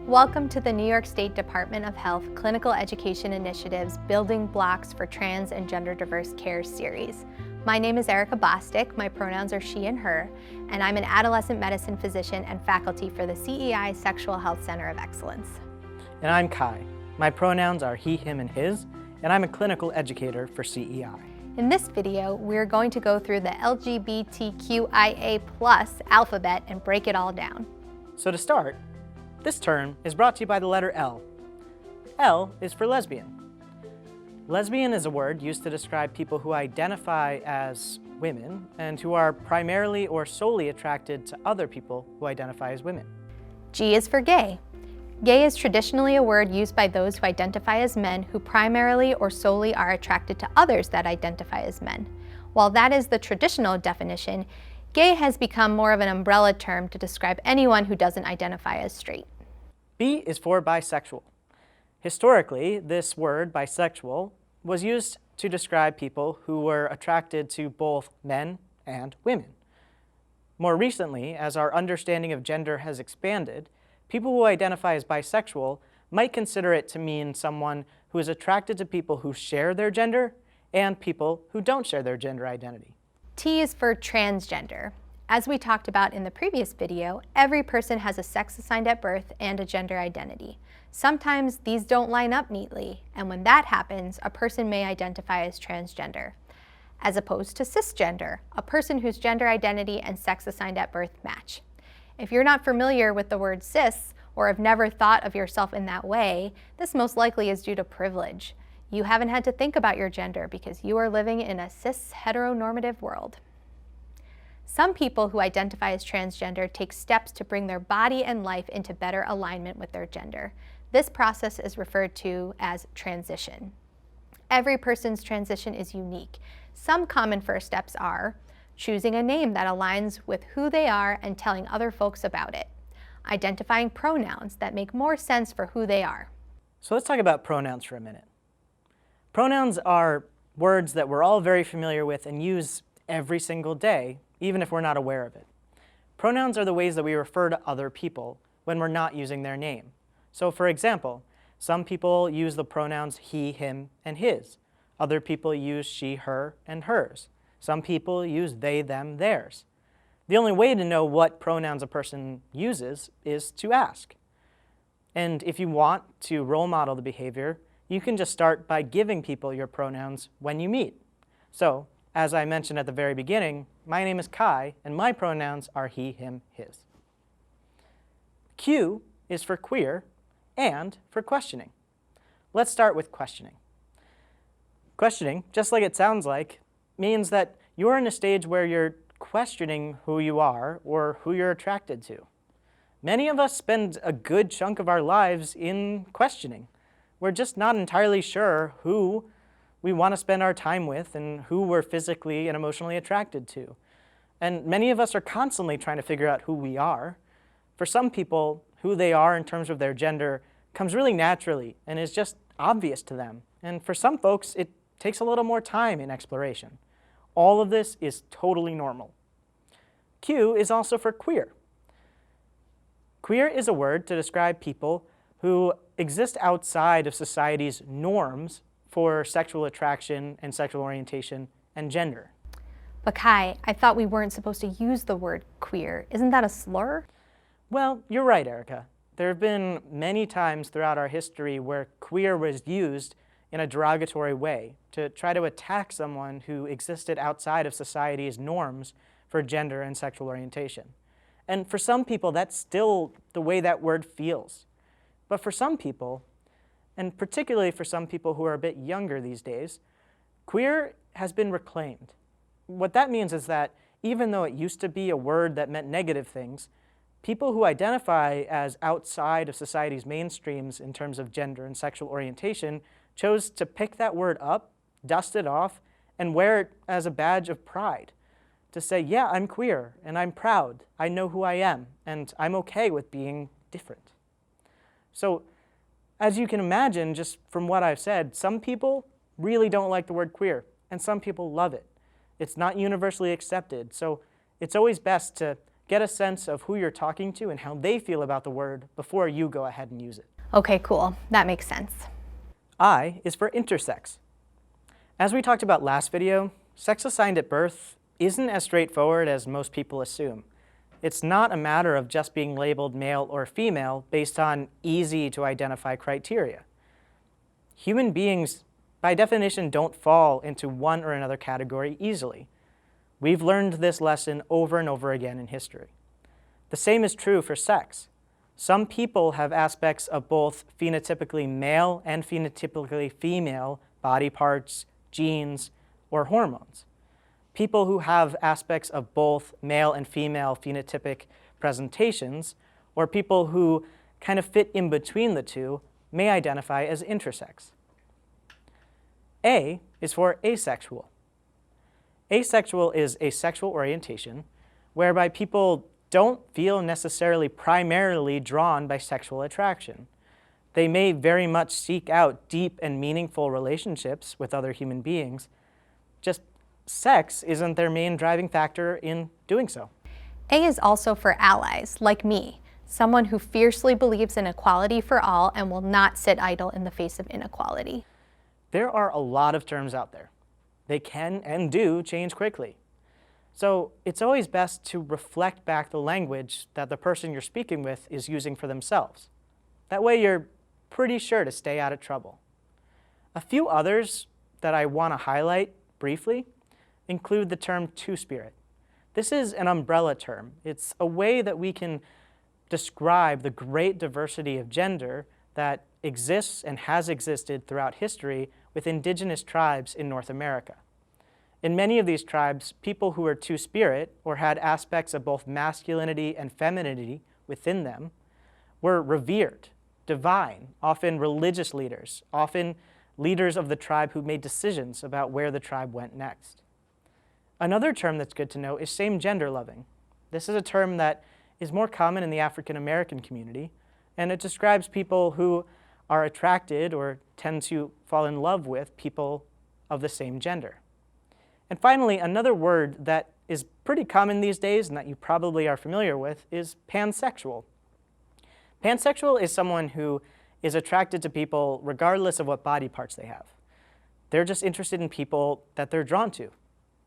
Welcome to the New York State Department of Health Clinical Education Initiative's Building Blocks for Trans and Gender Diverse Care series. My name is Erica Bostic, my pronouns are she and her, and I'm an adolescent medicine physician and faculty for the CEI Sexual Health Center of Excellence. And I'm Kai. My pronouns are he, him, and his, and I'm a clinical educator for CEI. In this video, we're going to go through the LGBTQIA+ alphabet and break it all down. So to start, this term is brought to you by the letter L. L is for lesbian. Lesbian is a word used to describe people who identify as women and who are primarily or solely attracted to other people who identify as women. G is for gay. Gay is traditionally a word used by those who identify as men who primarily or solely are attracted to others that identify as men. While that is the traditional definition, gay has become more of an umbrella term to describe anyone who doesn't identify as straight. B is for bisexual. Historically, this word, bisexual, was used to describe people who were attracted to both men and women. More recently, as our understanding of gender has expanded, people who identify as bisexual might consider it to mean someone who is attracted to people who share their gender and people who don't share their gender identity. T is for transgender. As we talked about in the previous video, every person has a sex assigned at birth and a gender identity. Sometimes these don't line up neatly, and when that happens, a person may identify as transgender, as opposed to cisgender, a person whose gender identity and sex assigned at birth match. If you're not familiar with the word cis, or have never thought of yourself in that way, this most likely is due to privilege. You haven't had to think about your gender because you are living in a cis heteronormative world. Some people who identify as transgender take steps to bring their body and life into better alignment with their gender. This process is referred to as transition. Every person's transition is unique. Some common first steps are choosing a name that aligns with who they are and telling other folks about it, identifying pronouns that make more sense for who they are. So let's talk about pronouns for a minute. Pronouns are words that we're all very familiar with and use every single day, even if we're not aware of it. Pronouns are the ways that we refer to other people when we're not using their name. So for example, some people use the pronouns he, him, and his. Other people use she, her, and hers. Some people use they, them, theirs. The only way to know what pronouns a person uses is to ask. And if you want to role model the behavior, you can just start by giving people your pronouns when you meet. So, as I mentioned at the very beginning, my name is Kai, and my pronouns are he, him, his. Q is for queer and for questioning. Let's start with questioning. Questioning, just like it sounds like, means that you're in a stage where you're questioning who you are or who you're attracted to. Many of us spend a good chunk of our lives in questioning. We're just not entirely sure who we want to spend our time with and who we're physically and emotionally attracted to. And many of us are constantly trying to figure out who we are. For some people, who they are in terms of their gender comes really naturally and is just obvious to them. And for some folks, it takes a little more time in exploration. All of this is totally normal. Q is also for queer. Queer is a word to describe people who exist outside of society's norms for sexual attraction and sexual orientation and gender. But Kai, I thought we weren't supposed to use the word queer. Isn't that a slur? Well, you're right, Erica. There have been many times throughout our history where queer was used in a derogatory way to try to attack someone who existed outside of society's norms for gender and sexual orientation. And for some people, that's still the way that word feels. But for some people, and particularly for some people who are a bit younger these days, queer has been reclaimed. What that means is that even though it used to be a word that meant negative things, people who identify as outside of society's mainstreams in terms of gender and sexual orientation chose to pick that word up, dust it off, and wear it as a badge of pride. To say, yeah, I'm queer, and I'm proud, I know who I am, and I'm okay with being different. So, as you can imagine, just from what I've said, some people really don't like the word queer, and some people love it. It's not universally accepted, so it's always best to get a sense of who you're talking to and how they feel about the word before you go ahead and use it. Okay, cool. That makes sense. I is for intersex. As we talked about last video, sex assigned at birth isn't as straightforward as most people assume. It's not a matter of just being labeled male or female based on easy to identify criteria. Human beings, by definition, don't fall into one or another category easily. We've learned this lesson over and over again in history. The same is true for sex. Some people have aspects of both phenotypically male and phenotypically female body parts, genes, or hormones. People who have aspects of both male and female phenotypic presentations, or people who kind of fit in between the two, may identify as intersex. A is for asexual. Asexual is a sexual orientation whereby people don't feel necessarily primarily drawn by sexual attraction. They may very much seek out deep and meaningful relationships with other human beings, just sex isn't their main driving factor in doing so. A is also for allies, like me, someone who fiercely believes in equality for all and will not sit idle in the face of inequality. There are a lot of terms out there. They can and do change quickly. So it's always best to reflect back the language that the person you're speaking with is using for themselves. That way you're pretty sure to stay out of trouble. A few others that I want to highlight briefly include the term two-spirit. This is an umbrella term. It's a way that we can describe the great diversity of gender that exists and has existed throughout history with indigenous tribes in North America. In many of these tribes, people who were two-spirit, or had aspects of both masculinity and femininity within them, were revered, divine, often religious leaders, often leaders of the tribe who made decisions about where the tribe went next. Another term that's good to know is same-gender loving. This is a term that is more common in the African American community, and it describes people who are attracted or tend to fall in love with people of the same gender. And finally, another word that is pretty common these days and that you probably are familiar with is pansexual. Pansexual is someone who is attracted to people regardless of what body parts they have. They're just interested in people that they're drawn to,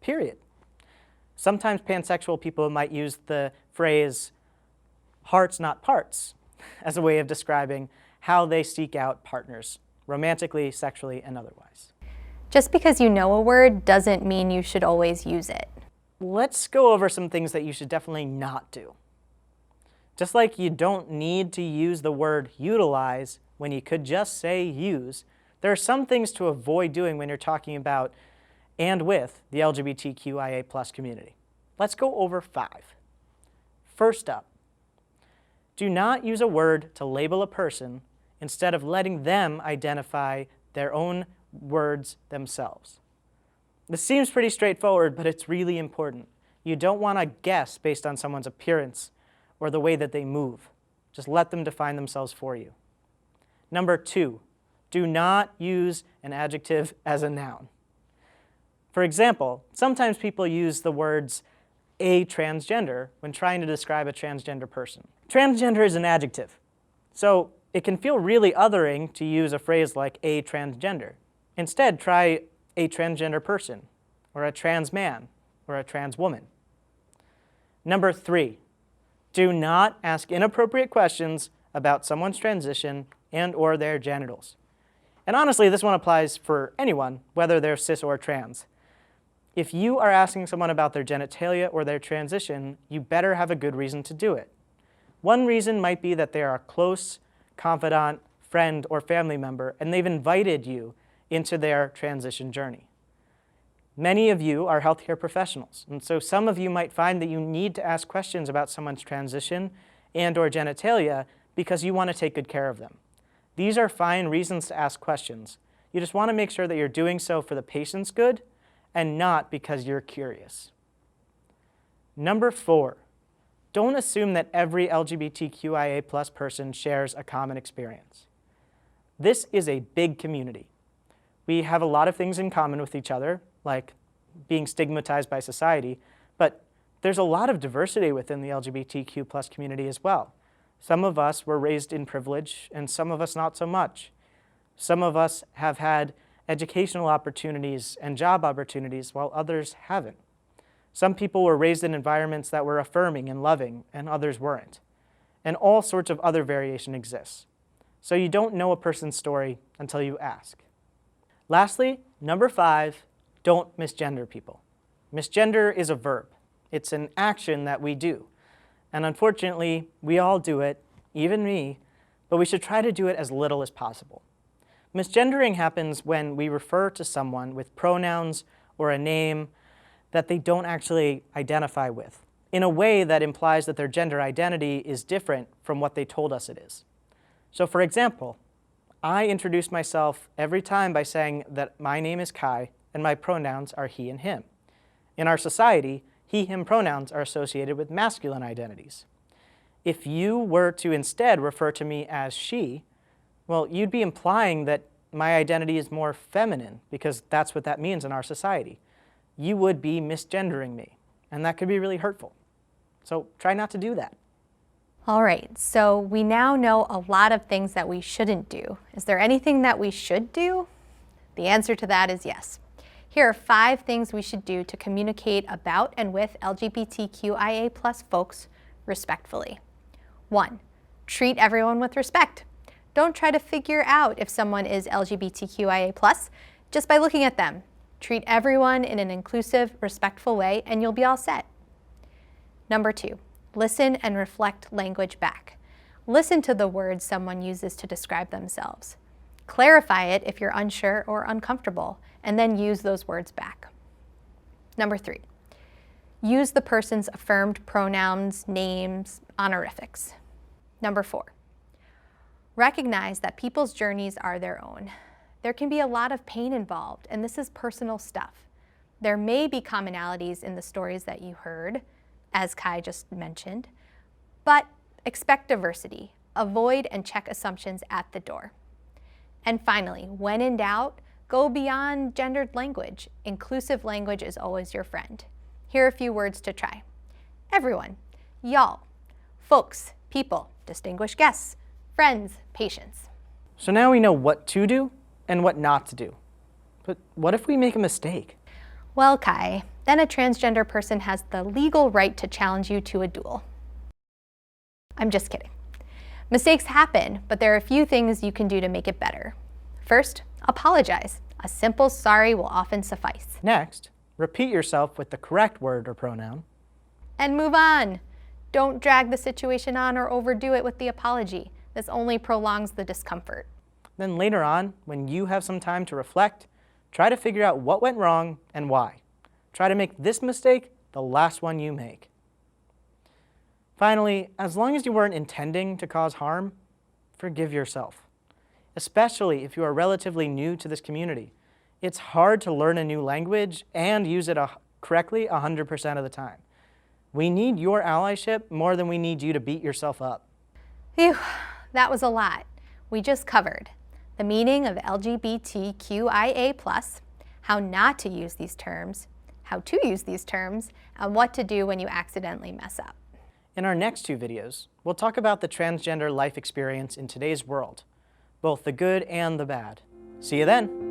period. Sometimes pansexual people might use the phrase hearts, not parts, as a way of describing how they seek out partners, romantically, sexually, and otherwise. Just because you know a word doesn't mean you should always use it. Let's go over some things that you should definitely not do. Just like you don't need to use the word utilize when you could just say use, there are some things to avoid doing when you're talking about and with the LGBTQIA+ community. Let's go over 5. First up, do not use a word to label a person instead of letting them identify their own words themselves. This seems pretty straightforward, but it's really important. You don't want to guess based on someone's appearance or the way that they move. Just let them define themselves for you. Number 2, do not use an adjective as a noun. For example, sometimes people use the words a transgender when trying to describe a transgender person. Transgender is an adjective, so it can feel really othering to use a phrase like a transgender. Instead, try a transgender person, or a trans man, or a trans woman. Number 3, do not ask inappropriate questions about someone's transition and or their genitals. And honestly, this one applies for anyone, whether they're cis or trans. If you are asking someone about their genitalia or their transition, you better have a good reason to do it. One reason might be that they are a close, confidant, friend, or family member, and they've invited you into their transition journey. Many of you are healthcare professionals, and so some of you might find that you need to ask questions about someone's transition and or genitalia because you want to take good care of them. These are fine reasons to ask questions. You just want to make sure that you're doing so for the patient's good and not because you're curious. Number 4, don't assume that every LGBTQIA+ person shares a common experience. This is a big community. We have a lot of things in common with each other, like being stigmatized by society, but There's a lot of diversity within the LGBTQ+ community as well. Some of us were raised in privilege, and some of us not so much. Some of us have had educational opportunities and job opportunities, while others haven't. Some people were raised in environments that were affirming and loving, and others weren't. And all sorts of other variation exists. So you don't know a person's story until you ask. Lastly, number 5, don't misgender people. Misgender is a verb. It's an action that we do. And unfortunately, we all do it, even me, but we should try to do it as little as possible. Misgendering happens when we refer to someone with pronouns or a name that they don't actually identify with, in a way that implies that their gender identity is different from what they told us it is. So for example, I introduce myself every time by saying that my name is Kai and my pronouns are he and him. In our society, he, him pronouns are associated with masculine identities. If you were to instead refer to me as she, well, you'd be implying that my identity is more feminine, because that's what that means in our society. You would be misgendering me, and that could be really hurtful. So try not to do that. All right, so we now know a lot of things that we shouldn't do. Is there anything that we should do? The answer to that is yes. Here are 5 things we should do to communicate about and with LGBTQIA+ folks respectfully. 1. Treat everyone with respect. Don't try to figure out if someone is LGBTQIA+ just by looking at them. Treat everyone in an inclusive, respectful way, and you'll be all set. Number 2. Listen and reflect language back. Listen to the words someone uses to describe themselves. Clarify it if you're unsure or uncomfortable, and then use those words back. Number 3. Use the person's affirmed pronouns, names, honorifics. Number 4. Recognize that people's journeys are their own. There can be a lot of pain involved, and this is personal stuff. There may be commonalities in the stories that you heard, as Kai just mentioned, but expect diversity. Avoid and check assumptions at the door. And finally, when in doubt, go beyond gendered language. Inclusive language is always your friend. Here are a few words to try. Everyone, y'all, folks, people, distinguished guests, friends, patients. So now we know what to do and what not to do. But what if we make a mistake? Well, Kai, then a transgender person has the legal right to challenge you to a duel. I'm just kidding. Mistakes happen, but there are a few things you can do to make it better. First, apologize. A simple sorry will often suffice. Next, repeat yourself with the correct word or pronoun. And move on. Don't drag the situation on or overdo it with the apology. This only prolongs the discomfort. Then later on, when you have some time to reflect, try to figure out what went wrong and why. Try to make this mistake the last one you make. Finally, as long as you weren't intending to cause harm, forgive yourself. Especially if you are relatively new to this community. It's hard to learn a new language and use it correctly 100% of the time. We need your allyship more than we need you to beat yourself up. Phew, that was a lot. We just covered the meaning of LGBTQIA+, how not to use these terms, how to use these terms, and what to do when you accidentally mess up. In our next 2 videos, we'll talk about the transgender life experience in today's world, both the good and the bad. See you then!